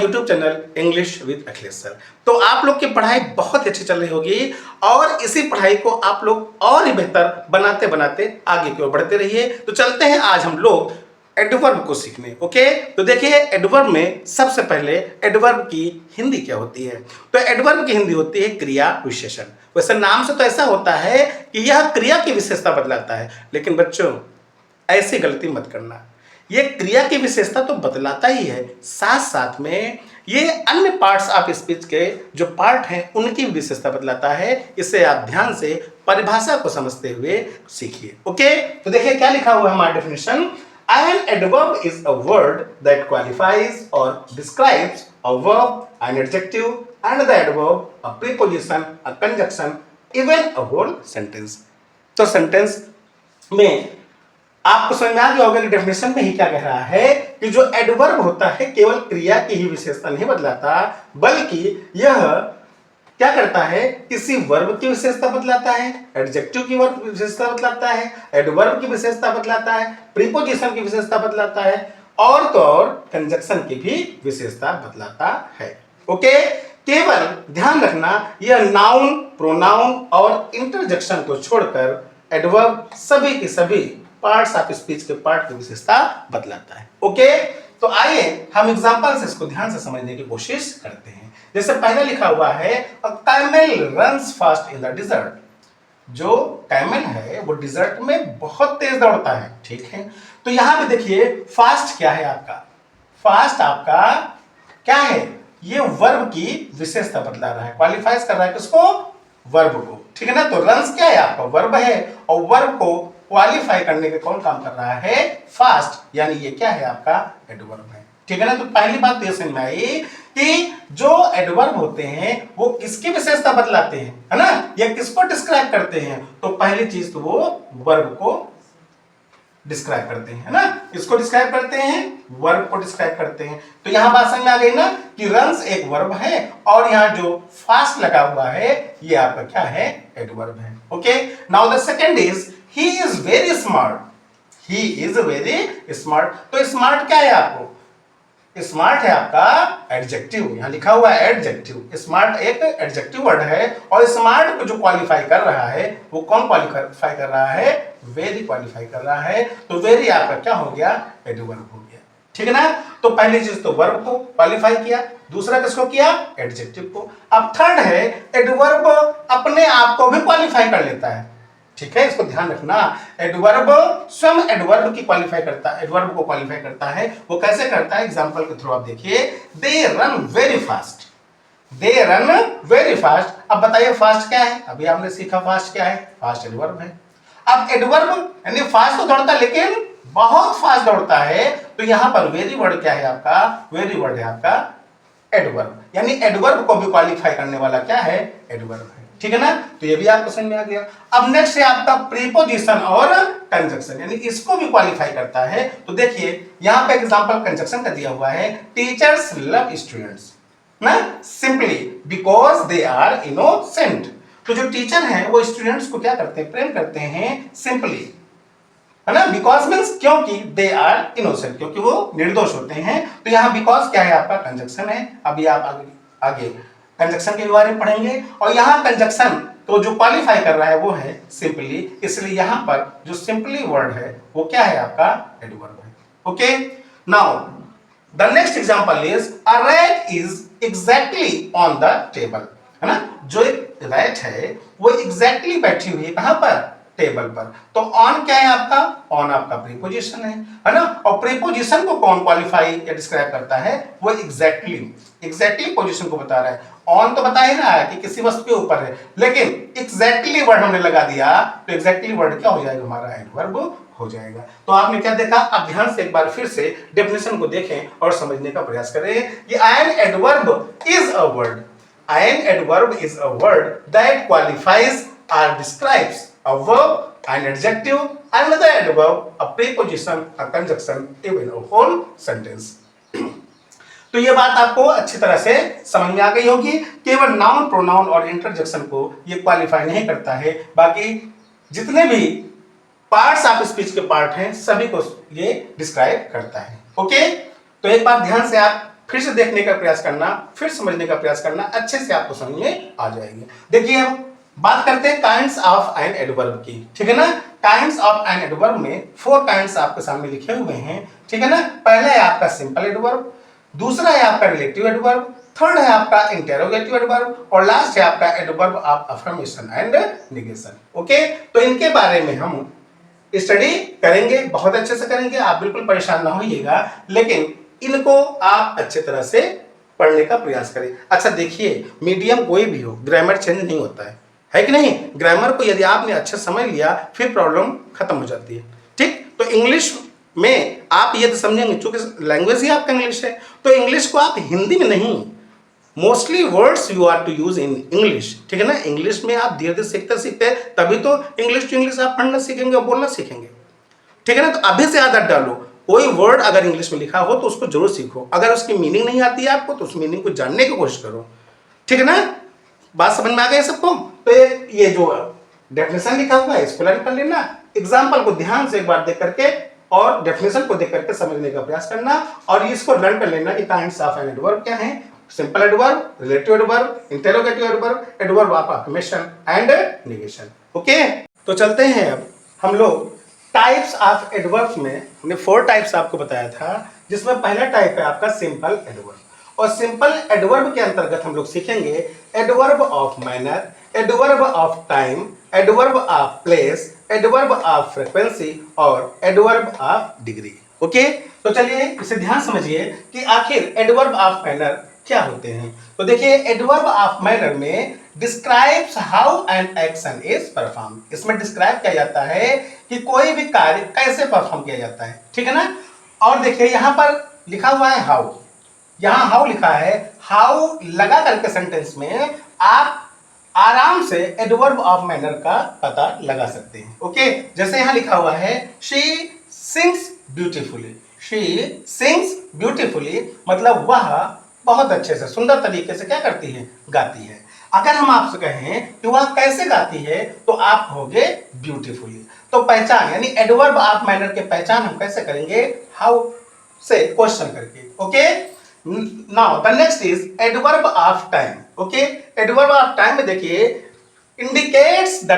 YouTube channel English with Akhilesh sir. तो आप लोग की पढ़ाई बहुत अच्छी चल रही होगी और इसी पढ़ाई को आप लोग और ही बेहतर बनाते बनाते आगे की ओर बढ़ते रहिए। तो चलते हैं आज हम लोग एडवर्ब को सीखने। ओके, तो देखिए एडवर्ब में सबसे पहले एडवर्ब की हिंदी क्या होती है। तो एडवर्ब की हिंदी होती है क्रिया विशेषण। वैसे नाम से तो ऐसा होता है कि यह क्रिया की विशेषता बतलाता है, लेकिन बच्चों ऐसी गलती मत करना। ये क्रिया की विशेषता तो बतलाता ही है, साथ साथ में ये अन्य पार्ट्स ऑफ स्पीच के जो पार्ट हैं उनकी विशेषता बतलाता है। इसे आप ध्यान से परिभाषा को समझते हुए सीखिए। ओके, तो देखिए क्या लिखा हुआ है हमारा definition. An adverb is a word that qualifies or describes a verb, an adjective, and the adverb, a preposition, a conjunction, even a whole sentence. तो सेंटेंस में आपको समझ में आ गया होगा कि डेफिनेशन में ही क्या कह रहा है कि जो एडवर्ब होता है केवल क्रिया की ही विशेषता नहीं बतलाता, बल्कि यह क्या करता है, किसी वर्ब की विशेषता बतलाता है, एडजेक्टिव की वर्ब विशेषता बतलाता है, एडवर्ब की विशेषता बतलाता है, प्रीपोजिशन की विशेषता बतलाता है और तो और कंजक्शन की भी विशेषता बतलाता है। ओके, केवल ध्यान रखना यह नाउन, प्रोनाउन और इंटरजेक्शन को छोड़कर एडवर्ब सभी के सभी पार्ट्स ऑफ स्पीच के पार्ट की विशेषता बतलाता है। ओके, तो आइए हम एग्जांपल से इसको ध्यान से समझने की कोशिश करते हैं। जैसे पहले लिखा हुआ है a camel runs fast in the dessert. जो कैमल है वो डिजर्ट में बहुत तेज दौड़ता है, ठीक है। तो यहां पे देखिए फास्ट क्या है आपका, फास्ट आपका क्या है, ये वर्ब की विशेषता बतला रहा है, क्वालिफाइज कर रहा है किसको, वर्ब को, ठीक है ना। तो रन्स क्या है आपका वर्ब है और वर्ब को क्वालिफाई करने के कौन काम कर रहा है, फास्ट, यानी ये क्या है आपका एडवर्ब है, ठीक है ना। तो पहली बात तो ये समझ में आई कि जो एडवर्ब होते हैं वो किसकी विशेषता बतलाते हैं, है ना, या किसको डिस्क्राइब करते हैं। तो पहली चीज तो वो वर्ब को डिस्क्राइब करते हैं, है ना, किसको डिस्क्राइब करते हैं, वर्ब को डिस्क्राइब करते हैं। तो यहां बात समझ में आ गई ना कि रन्स एक वर्ब है और यहां जो फास्ट लगा हुआ है ये आपका क्या है, एडवर्ब है। Okay, now the second is he is very smart. He is very smart. तो स्मार्ट क्या है आपको, स्मार्ट है आपका एडजेक्टिव, यहां लिखा हुआ है एडजेक्टिव। स्मार्ट एक एडजेक्टिव वर्ड है और स्मार्ट को जो क्वालिफाई कर रहा है वो कौन क्वालिफाई कर रहा है, वेरी क्वालिफाई कर रहा है। तो वेरी आपका क्या हो गया, एडवर्ब हो गया, ठीक है ना। तो पहली चीज तो वर्ब को क्वालिफाई किया, दूसरा किसको किया, एडजेक्टिव को। अब थर्ड है एडवर्ब अपने आप को भी क्वालिफाई कर लेता है, ठीक है, इसको ध्यान रखना। एडवर्ब स्वयं एडवर्ब की क्वालिफाई करता है, एडवर्ब को क्वालिफाई करता है। वो कैसे करता है, एग्जांपल के थ्रू आप देखिए। They run very fast, they run very fast. अब बताइए फास्ट क्या है, अभी आपने सीखा फास्ट क्या है, फास्ट एडवर्ब है। अब एडवर्ब यानी फास्ट तो दौड़ता है लेकिन बहुत फास्ट दौड़ता है, तो यहां पर वेरी वर्ड क्या है आपका, वेरी वर्ड है आपका एडवर्ब, यानी एडवर्ब को भी क्वालिफाई करने वाला क्या है, एडवर्ब है, ठीक है ना। तो ये भी आपको समझ में आ गया। अब नेक्स्ट है आपका प्रीपोजिशन और कंजक्शन, यानी इसको भी क्वालिफाई करता है। तो देखिए यहां पे एग्जांपल कंजक्शन का दिया हुआ है, टीचर्स लव स्टूडेंट्स ना simply because they are innocent. तो जो टीचर हैं वो स्टूडेंट्स को क्या करते हैं, प्रेम करते हैं सिंपली, है ना। बिकॉज मींस क्योंकि दे आर इनोसेंट, क्योंकि वो निर्दोष होते हैं। तो यहां बिकॉज क्या है आपका कंजक्शन है। अभी आप आगे कंजक्शन के बारे में पढ़ेंगे और यहां कंजक्शन तो जो क्वालिफाई कर रहा है वो है सिंपली, इसलिए यहां पर जो सिंपली वर्ड है वो क्या है आपका एडवर्ब है। Okay, now the next example is a rat is exactly on the table, है ना। जो एक रैट है वो एग्जैक्टली बैठी हुई है कहां पर, टेबल पर। तो ऑन क्या है आपका, ऑन आपका प्रीपोजिशन है ना। और प्रीपोजिशन को कौन क्वालिफाई या डिस्क्राइब करता है, वो एग्जैक्टली, एग्जैक्टली पोजीशन को बता रहा है। ऑन तो बता ही रहा है कि किसी वस्तु के ऊपर है, लेकिन एग्जैक्टली वर्ड हमने लगा दिया तो एग्जैक्टली वर्ड क्या हो जाएगा, हमारा एडवर्ब हो जाएगा। तो आपने क्या देखा, आप ध्यान से एक बार फिर से डेफिनेशन को देखें और समझने का प्रयास करें कि an adverb is a word, an adverb is a word that qualifies or describes a verb, an adjective, another adverb, a preposition, a conjunction, even a whole sentence. तो ये बात आपको अच्छी तरह से समझ में आ गई होगी। केवल नाउन, प्रोनाउन और इंटरजेक्शन को ये क्वालिफाई नहीं करता है, बाकी जितने भी पार्ट्स ऑफ स्पीच के पार्ट हैं सभी को ये डिस्क्राइब करता है। ओके, तो एक बार ध्यान से आप फिर से देखने का प्रयास करना, फिर समझने का प्रयास करना, अच्छे से आपको समझ में आ जाएगी। देखिए हम बात करते हैं काइंड्स ऑफ एन एडवर्ब की, ठीक है ना। काइंड्स ऑफ एन एडवर्ब में 4 काइंड्स आपके सामने लिखे हुए हैं, ठीक है ना। पहला है आपका सिंपल एडवर्ब, दूसरा है आपका रिलेटिव एडवर्ब, थर्ड है आपका इंटेरोगेटिव एडवर्ब और लास्ट है आपका adverb of affirmation and negation. Okay, तो इनके बारे में हम स्टडी करेंगे, बहुत अच्छे से करेंगे, आप बिल्कुल परेशान ना होइएगा, लेकिन इनको आप अच्छे तरह से पढ़ने का प्रयास करें। अच्छा देखिए, मीडियम कोई भी हो, ग्रामर चेंज नहीं होता है कि नहीं। ग्रामर को यदि आपने अच्छे समझ लिया फिर प्रॉब्लम खत्म हो जाती है, ठीक। तो इंग्लिश में आप ये तो समझेंगे, चूंकि लैंग्वेज ही आपका इंग्लिश है, तो इंग्लिश को आप हिंदी में नहीं, mostly words you are to use in English, ठीक है ना। इंग्लिश में आप धीरे धीरे सीखते सीखते तभी तो इंग्लिश टू इंग्लिश आप पढ़ना सीखेंगे और बोलना सीखेंगे, ठीक है ना। तो अभी से आदत डालो, कोई वर्ड अगर इंग्लिश में लिखा हो तो उसको जरूर सीखो, अगर उसकी मीनिंग नहीं आती है आपको तो उस मीनिंग को जानने की कोशिश करो, ठीक है ना। बात समझ में आ गई सबको। तो ये जो डेफिनेशन लिखा हुआ है इसको लर्न कर लेना, एग्जाम्पल को ध्यान से एक बार देख करके और डेफिनेशन को देख करके समझने का प्रयास करना, और इसको लर्न कर लेना कि काइंड्स ऑफ एन एडवर्ब क्या है। Simple adverb, relative adverb, interrogative adverb, adverb of affirmation and negation. Okay, तो चलते हैं अब हम लोग टाइप्स ऑफ एडवर्ब्स में। हमने 4 टाइप्स आपको बताया था, जिसमें पहला टाइप है आपका सिंपल एडवर्ब, और सिंपल एडवर्ब के अंतर्गत हम लोग सीखेंगे adverb of manner, adverb of time, adverb of place, adverb of frequency और एडवर्ब ऑफ डिग्री। ओके, तो चलिए इसे ध्यान समझिए कि आखिर एडवर्ब ऑफ मैनर क्या होते हैं। तो देखिए, एडवर्ब ऑफ मैनर में describes how an action is perform, इसमें डिस्क्राइब किया जाता है कि कोई भी कार्य कैसे परफॉर्म किया जाता है, ठीक है ना। और देखिए यहां पर लिखा हुआ है हाउ, यहां हाउ लिखा है, हाउ लगा करके सेंटेंस में आप आराम से एडवर्ब ऑफ मैनर का पता लगा सकते हैं। ओके, जैसे यहां लिखा हुआ है she sings beautifully, she sings beautifully मतलब वह बहुत अच्छे से सुंदर तरीके से क्या करती है, गाती है। अगर हम आपसे कहें कि वह कैसे गाती है तो आप कहोगे ब्यूटीफुली। तो पहचान यानी एडवर्ब ऑफ मैनर के पहचान हम कैसे करेंगे, हाउ से क्वेश्चन करके। Okay, now the next is adverb of time. Okay, adverb of time में देखिए indicates the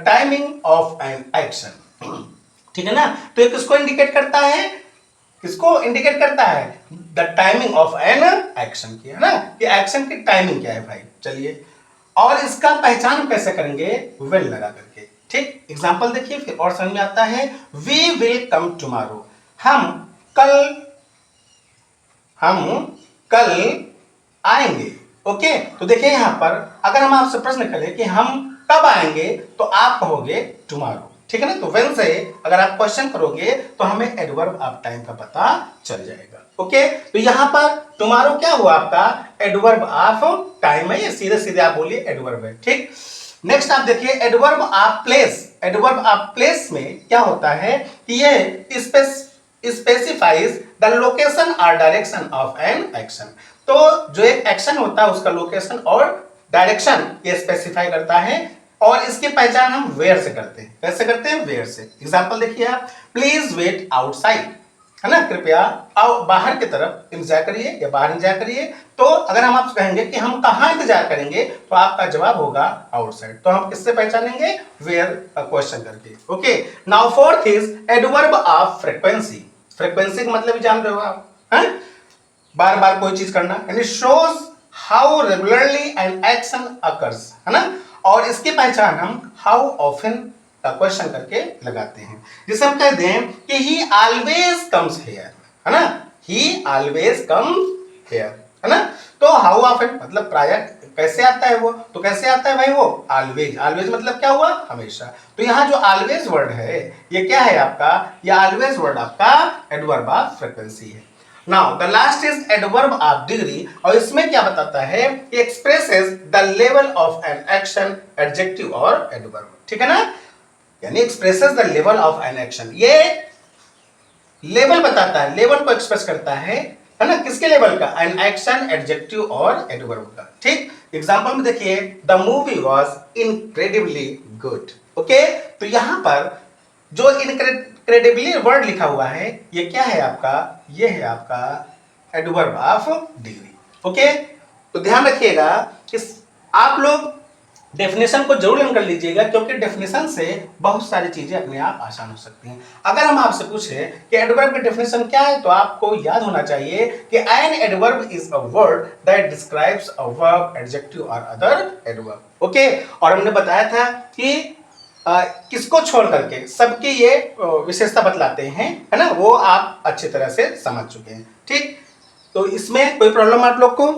timing of an action, ठीक है ना। तो ये किसको इंडिकेट करता है, किसको इंडिकेट करता है, the timing of an action की, है ना, कि एक्शन की टाइमिंग क्या है भाई। चलिए, और इसका पहचान हम कैसे करेंगे, विल लगा करके, ठीक। एग्जांपल देखिए फिर और समझ में आता है, वी विल कम टुमारो, हम कल आएंगे। ओके, तो देखिए यहां पर अगर हम आपसे प्रश्न करें कि हम कब आएंगे तो आप कहोगे टुमारो, ठीक है ना। तो व्हेन से अगर आप क्वेश्चन करोगे तो हमें एडवर्ब ऑफ टाइम का पता चल जाएगा। ओके, तो यहां पर टुमारो क्या हुआ, आपका एडवर्ब ऑफ टाइम है, ये सीधे सीधे आप बोलिए एडवर्ब है, ठीक। नेक्स्ट आप देखिए adverb of place. Adverb of place में क्या होता है कि ये स्पेसिफाइज द लोकेशन और डायरेक्शन ऑफ एन एक्शन। तो जो एक एक्शन होता है उसका लोकेशन और डायरेक्शन ये स्पेसिफाई करता है, और इसकी पहचान हम वेयर से करते हैं। कैसे करते हैं, वेयर से। एग्जांपल देखिए आप, प्लीज वेट आउटसाइड, है ना, कृपया आओ बाहर की तरफ इंतजार करिए या बाहर इंतजार करिए। तो अगर हम आपसे कहेंगे कि हम कहां इंतजार करेंगे तो आपका जवाब होगा आउटसाइड। तो हम किससे पहचानेंगे, वेयर का क्वेश्चन करके। Okay, now fourth is adverb of frequency. Frequency का मतलब जान रहे हो आप, हैं, बार बार कोई चीज करना, यानी shows how regularly an action occurs, है ना। और इसकी पहचान हम हाउ ऑफन का क्वेश्चन करके लगाते हैं, जिसे हम कहते हैं कि ही ऑलवेज कम्स हियर, है ना, ही ऑलवेज कम्स हियर, है ना। तो हाउ ऑफन मतलब प्राय कैसे आता है वो, तो कैसे आता है भाई वो, ऑलवेज। ऑलवेज मतलब क्या हुआ, हमेशा। तो यहाँ जो ऑलवेज वर्ड है ये क्या है आपका, ये ऑलवेज वर्ड आपका एडवर्ब ऑफ फ्रीक्वेंसी है। Now the last is adverb of degree, और इसमें क्या बताता है, expresses the level of an action, adjective और एडवर्ब, ठीक है ना, यानी expresses the level of an action, ये लेवल बताता है, लेवल को एक्सप्रेस करता है ना, किसके लेवल का, एन एक्शन, एडजेक्टिव और एडवर्ब का, ठीक। एग्जांपल में देखिए, the movie was incredibly good. Okay, तो यहां पर जो इनक्रेडिबली वर्ड लिखा हुआ है ये क्या है आपका, ये है आपका एडवर्ब ऑफ डिग्री। ओके, तो ध्यान रखिएगा कि आप लोग डेफिनेशन को जरूर लर्न कर लीजिएगा, क्योंकि डेफिनेशन से बहुत सारी चीजें अपने आप आसान हो सकती हैं। अगर हम आपसे पूछे कि एडवर्ब की डेफिनेशन क्या है, तो आपको याद होना चाहिए कि an adverb is a word that describes a verb, adjective और अदर एडवर्ब। ओके, और हमने बताया था कि किसको छोड़ करके सबकी ये विशेषता बतलाते हैं, है ना, वो आप अच्छी तरह से समझ चुके हैं। ठीक, तो इसमें कोई प्रॉब्लम आप लोग को,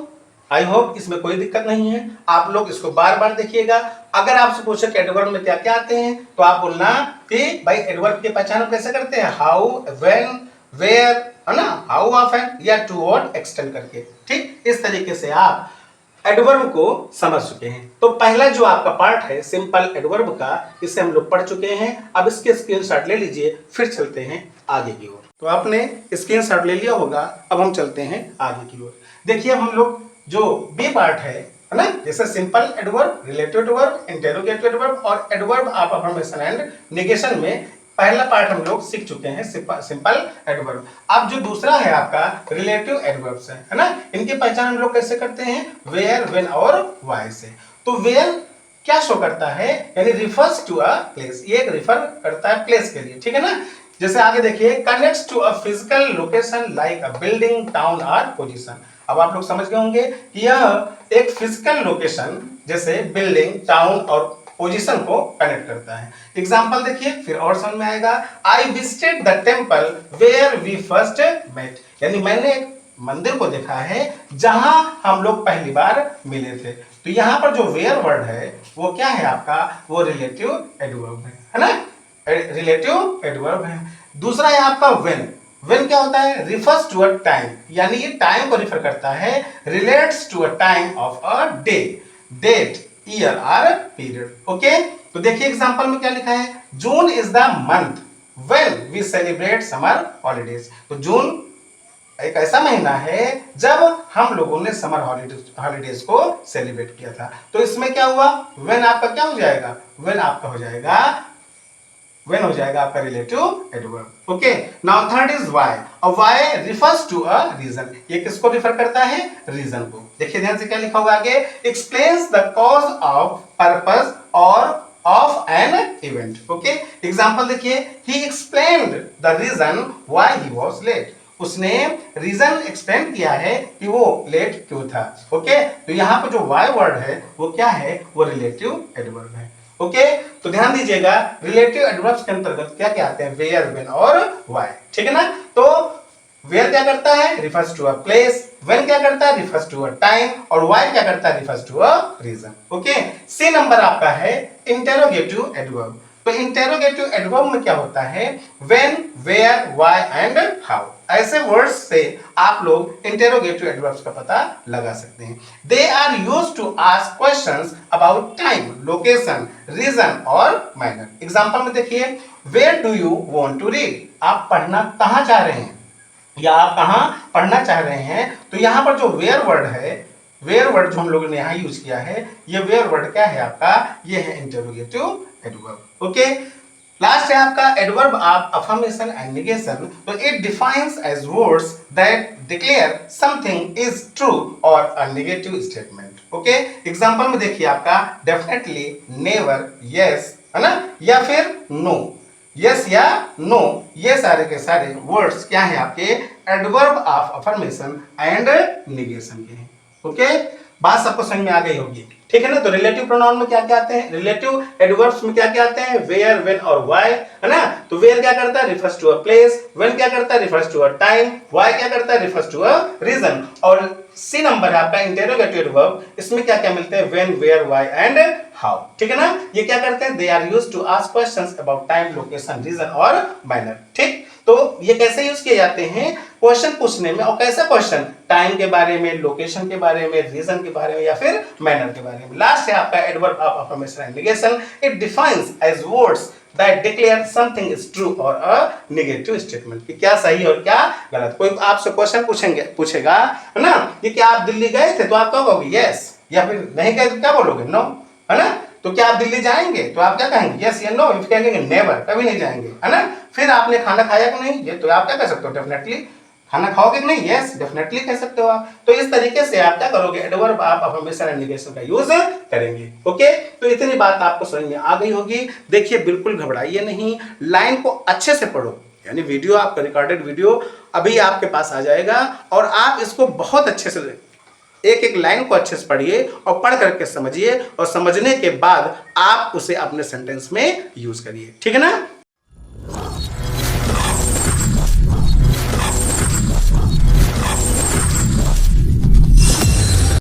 आई होप इसमें कोई दिक्कत नहीं है। आप लोग इसको बार बार देखिएगा। अगर आपसे पूछे कि एडवर्ब में क्या क्या आते हैं, तो आप बोलना कि भाई एडवर्ब की पहचान हम कैसे करते हैं, हाउ, व्हेन, वेयर, है ना, हाउ ऑफन या टू व्हाट एक्सटेंड करके। ठीक, इस तरीके से आप एडवर्ब को समझ चुके हैं। तो पहला जो आपका पार्ट है सिंपल एडवर्ब का, इसे हम लोग पढ़ चुके हैं। अब इसके स्क्रीनशॉट ले लीजिए, फिर चलते हैं आगे की ओर। तो आपने स्क्रीनशॉट ले लिया होगा, अब हम चलते हैं आगे की ओर। देखिए अब हम लोग जो बी पार्ट है ना, जैसे simple adverb, relative adverb, interrogative adverb और adverb of affirmation and negation में पहला पार्ट हम लोग सीख चुके हैं सिंपल एडवर्ब। अब जो दूसरा है आपका रिलेटिव एडवर्ब्स है ना, इनकी पहचान हम लोग कैसे करते हैं, वेयर, व्हेन और व्हाई से। तो वेयर क्या शो करता है, यानी रिफर्स टू अ प्लेस, ये रिफर करता है प्लेस के लिए, ठीक है ना। जैसे आगे देखिए, connects to a physical location like a building, town और पोजीशन। अब आप लोग समझ गए होंगे कि यह एक फिजिकल लोकेशन जैसे बिल्डिंग, टाउन और पोजीशन को कनेक्ट करता है। एग्जांपल देखिए, फिर और समझ में आएगा। I visited the temple where we first met, यानी मैंने एक मंदिर को देखा है जहां हम लोग पहली बार मिले थे। तो यहां पर जो वेयर वर्ड है वो क्या है आपका, वो रिलेटिव एडवर्ब है ना, रिलेटिव एडवर्ब है। दूसरा है आपका व्हेन। व्हेन क्या होता है, रिफर्स टू अ टाइम, यानी ये टाइम को रिफर करता है, relates to a time of a day, date, year और पीरियड। ओके, तो देखिए एग्जांपल में क्या लिखा है, June is the month when we celebrate summer holidays. तो जून एक ऐसा महीना है जब हम लोगों ने समर हॉलीडेज को सेलिब्रेट किया था। तो इसमें क्या हुआ, व्हेन आपका क्या हो जाएगा, व्हेन आपका हो जाएगा, व्हेन हो जाएगा आपका relative adverb. Okay, now third is why. और why refers to a reason, ये किसको रिफर करता है, रीजन को। देखिए ध्यान से क्या लिखा हुआ आगे, explains the cause of, purpose और of an event. Okay, example देखिए, he explained the reason why he was late, उसने रीजन एक्सप्लेन किया है कि वो लेट क्यों था। ओके, तो यहां पर जो वाई वर्ड है वो क्या है, वो रिलेटिव एडवर्ब है। ओके, तो ध्यान दीजिएगा, रिलेटिव एडवर्ब्स के अंतर्गत क्या क्या आते हैं, वेयर, व्हेन और व्हाई, ठीक है ना। तो वेयर क्या करता है, refers to a place, when क्या करता है, रिफर्स टू अ टाइम, और व्हाई क्या करता है, refers to a reason. Okay, C number आपका है इंटेरोगेटिव एडवर्ब। तो इंटेरोगेटिव एडवर्ब में क्या होता है, when, where, why and how, ऐसे वर्ड्स से आप लोग इंटेरोगेटिव एडवर्ब्स का पता लगा सकते हैं। They are used to ask questions about time, location, reason और मैनर। एग्जांपल में देखिए, where do you want to read, आप पढ़ना कहां चाह रहे हैं या आप कहां पढ़ना चाह रहे हैं। तो यहां पर जो वेयर वर्ड है, वेयर वर्ड जो हम लोगों ने यहां यूज किया है, ये वेयर वर्ड क्या है आपका, ये है इंटेरोगेटिव एडवर्ब। ओके, लास्ट है आपका adverb of affirmation and negation. तो it defines as words that declare something is true और a negative statement. Okay, example में देखिए आपका डेफिनेटली, नेवर, यस, है ना, या फिर नो। यस या नो, ये सारे के सारे वर्ड्स क्या है आपके, adverb of affirmation and negation के हैं। ओके, बात सबको समझ में आ गई होगी, ठीक है ना। तो रिलेटिव प्रोनाउन में क्या क्या आते हैं, रिलेटिव एडवर्ब्स में क्या क्या आते हैं, वेयर, व्हेन और व्हाई, है ना। तो वेयर क्या करता है, refers to a place, when क्या करता है, refers to a time, why क्या करता है, रिफर्स टू अ रीजन। और सी नंबर है आपका इंटेरोगेटिव एडवर्ब, इसमें क्या क्या मिलते हैं, when, where, why and how, ठीक है ना। ये क्या करते हैं, they are used to ask questions about time, location, reason और मैनर। ठीक, तो ये कैसे यूज किए जाते हैं, क्वेश्चन पूछने में। और कैसा क्वेश्चन, टाइम के बारे में, लोकेशन के बारे में, रीजन के बारे में या फिर मैनर के बारे में। लास्ट है आपका adverb of affirmation and negation. It defines as words that declare something is true और अ नेगेटिव स्टेटमेंट, कि क्या सही और क्या गलत। कोई आपसे क्वेश्चन पूछेगा, है ना, कि क्या आप दिल्ली गए थे, तो आप क्या कहोगे, यस, या फिर नहीं गए तो क्या बोलोगे, नो, है ना। तो क्या आप दिल्ली जाएंगे? तो आप क्या कहेंगे? यस या नो? कहेंगे नेवर, कभी नहीं जाएंगे, है ना। फिर आपने खाना खाया कि नहीं? ये तो आप क्या कह सकते हो? डेफिनेटली। खाना खाओगे कि नहीं? यस, डेफिनेटली कह सकते हो आप। तो इस तरीके से आप क्या करोगे? एडवर्ब आप अफर्मेशन एंड नेगेशन का यूज करेंगे। ओके, तो इतनी बात आपको समझ में आ गई होगी। देखिए, बिल्कुल घबराइए नहीं, लाइन को अच्छे से पढ़ो, यानी वीडियो आपका रिकॉर्डेड वीडियो अभी आपके पास आ जाएगा और आप इसको बहुत अच्छे से एक एक लाइन को अच्छे से पढ़िए और पढ़ करके समझिए और समझने के बाद आप उसे अपने सेंटेंस में यूज करिए। ठीक है ना।